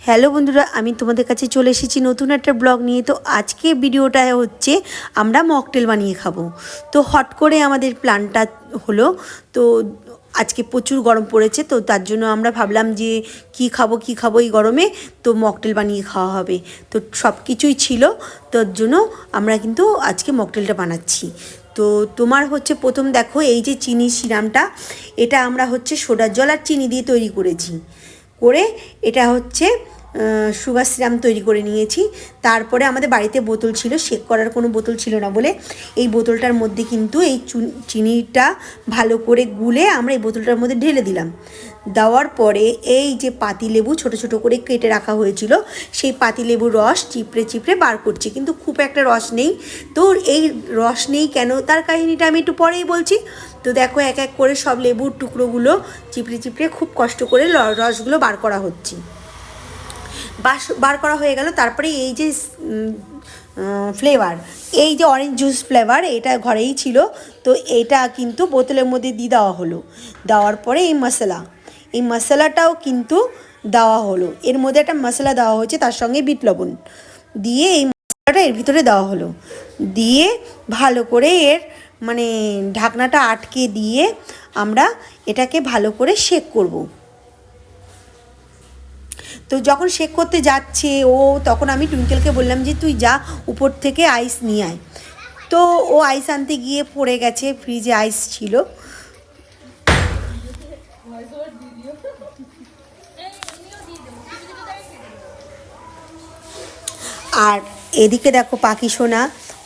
Hello বন্ধুরা, আমি তোমাদের কাছে চলে এসেছি নতুন একটা ব্লগ নিয়ে। তো আজকে ভিডিওটা হচ্ছে আমরা মকটেল বানিয়ে খাবো। তো হট করে আমাদের প্ল্যানটা হলো। তো আজকে প্রচুর গরম পড়েছে, তো তার জন্য আমরা ভাবলাম যে কি খাবো এই গরমে, তো মকটেল বানিয়ে খাওয়া হবে। তো সব কিছুই ছিল, তার জন্য আমরা কিন্তু আজকে মকটেলটা বানাচ্ছি। তো তোমার হচ্ছে প্রথম দেখো এই যে চিনি সিরামটা, এটা আমরা হচ্ছে সোডার জল আর চিনি দিয়ে তৈরি করেছি। করে এটা হচ্ছে সুগার সিরাম তৈরি করে নিয়েছি। তারপরে আমাদের বাড়িতে বোতল ছিল, শেক করার কোনো বোতল ছিল না বলে এই বোতলটার মধ্যে কিন্তু এই চিনিটা ভালো করে গুলে আমরা এই বোতলটার মধ্যে ঢেলে দিলাম। দেওয়ার পরে এই যে পাতিলেবু ছোট ছোট করে কেটে রাখা হয়েছিল, সেই পাতিলেবুর রস চিপড়ে বার করছি, কিন্তু খুব একটা রস নেই। তো এই রস নেই কেন, তার কাহিনিটা আমি একটু পরেই বলছি। তো দেখো এক এক করে সব লেবুর টুকরোগুলো চিপড়ে খুব কষ্ট করে রসগুলো বার করা হচ্ছে। বার করা হয়ে গেল। তারপরে এই যে ফ্লেভার, এই যে অরেঞ্জ জুস ফ্লেভার, এটা ঘরেই ছিল, তো এটা কিন্তু বোতলের মধ্যে দিয়ে দেওয়া হলো। দেওয়ার পরে এই মশলাটাও কিন্তু দেওয়া হলো। এর মধ্যে একটা মশলা দেওয়া হয়েছে, তার সঙ্গে বিট লবণ দিয়ে এই মশলাটা এর ভিতরে দেওয়া হলো। দিয়ে ভালো করে এর মানে ঢাকনাটা আটকে দিয়ে আমরা এটাকে ভালো করে শেক করব। তো যখন শেক করতে যাচ্ছে তখন আমি টুইঙ্কেলকে বললাম যে তুই যা উপর থেকে আইস নিয়ে আয়। তো ও আইস আনতে গিয়ে পড়ে গেছে, ফ্রিজে আইস ছিল। আর এদিকে দেখো পাখি সোনা,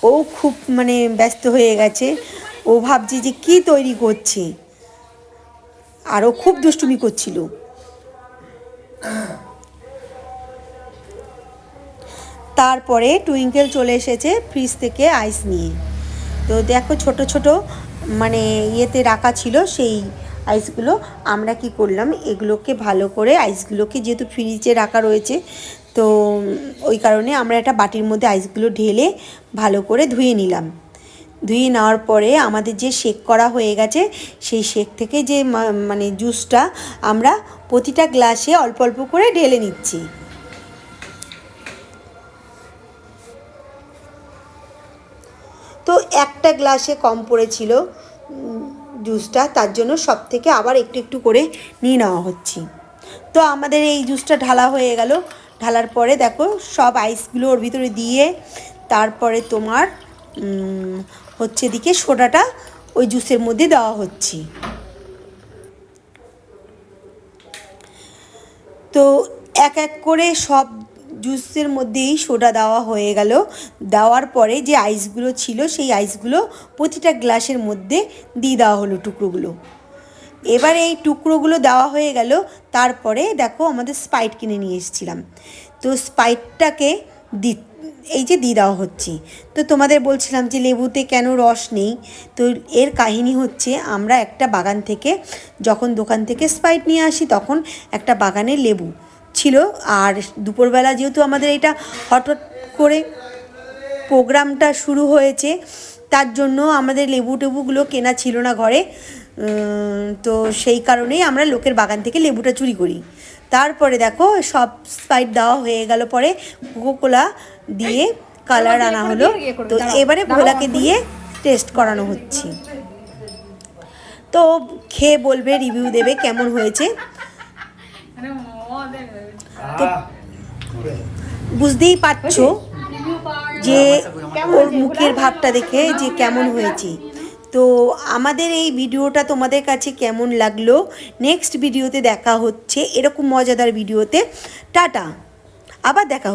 ও খুব মানে ব্যস্ত হয়ে গেছে। ও ভাবছে যে কী তৈরি করছে, আর ও খুব দুষ্টুমি করছিল। তারপরে টুইঙ্কেল চলে এসেছে ফ্রিজ থেকে আইস নিয়ে। তো দেখো ছোট ছোট মানে ইয়েতে রাখা ছিল সেই আইসগুলো। আমরা কি করলাম, এগুলোকে ভালো করে আইসগুলোকে যেহেতু ফ্রিজে রাখা রয়েছে, তো ওই কারণে আমরা একটা বাটির মধ্যে আইসগুলো ঢেলে ভালো করে ধুয়ে নিলাম। ধুয়ে নেওয়ার পরে আমাদের যে শেক করা হয়ে গেছে, সেই শেক থেকে যে মানে জুসটা আমরা প্রতিটা গ্লাসে অল্প অল্প করে ঢেলে নিচ্ছি। তো একটা গ্লাসে কম পড়েছিল জুসটা, তার জন্য সব থেকে আবার একটু একটু করে নিয়ে নেওয়া হচ্ছে। তো আমাদের এই জুসটা ঢালা হয়ে গেল। ঢালার পরে দেখো সব আইসগুলো ওর ভিতরে দিয়ে, তারপরে তোমার হচ্ছে দিকে সোডাটা ওই জুসের মধ্যে দেওয়া হচ্ছে। তো এক এক করে সব জুসের মধ্যেই সোডা দেওয়া হয়ে গেল। দেওয়ার পরে যে আইসগুলো ছিল, সেই আইসগুলো প্রতিটা গ্লাসের মধ্যে দিয়ে দেওয়া হলো টুকরোগুলো। এবার এই টুকরোগুলো দেওয়া হয়ে গেল। তারপরে দেখো আমাদের স্প্রাইট কিনে নিয়ে এসেছিলাম, তো স্প্রাইটটাকে এই যে দিয়ে দেওয়া হচ্ছে। তো তোমাদের বলছিলাম যে লেবুতে কেন রস নেই, তো এর কাহিনী হচ্ছে আমরা একটা বাগান থেকে যখন দোকান থেকে স্প্রাইট নিয়ে আসি, তখন একটা বাগানে লেবু ছিল। আর দুপুরবেলা যেহেতু আমাদের এটা হঠাৎ করে প্রোগ্রামটা শুরু হয়েছে, তার জন্য আমাদের টেবুগুলো কেনা ছিল না ঘরে। তো সেই কারণেই আমরা লোকের বাগান থেকে লেবুটা চুরি করি। তারপরে দেখো সব স্প্রাইট দেওয়া হয়ে গেল, পরে কোকোকোলা দিয়ে কালার আনা হলো। তো এবারে ভোলাকে দিয়ে টেস্ট করানো হচ্ছে। তো খেয়ে বলবে, রিভিউ দেবে কেমন হয়েছে। তো বুঝতেই পারছো যে ওর মুখের ভাবটা দেখে যে কেমন হয়েছে। তো আমাদের এই ভিডিওটা তোমাদের কাছে কেমন লাগলো, নেক্সট ভিডিওতে দেখা হচ্ছে এরকম মজাদার ভিডিওতে। টাটা, আবার দেখা হচ্ছে।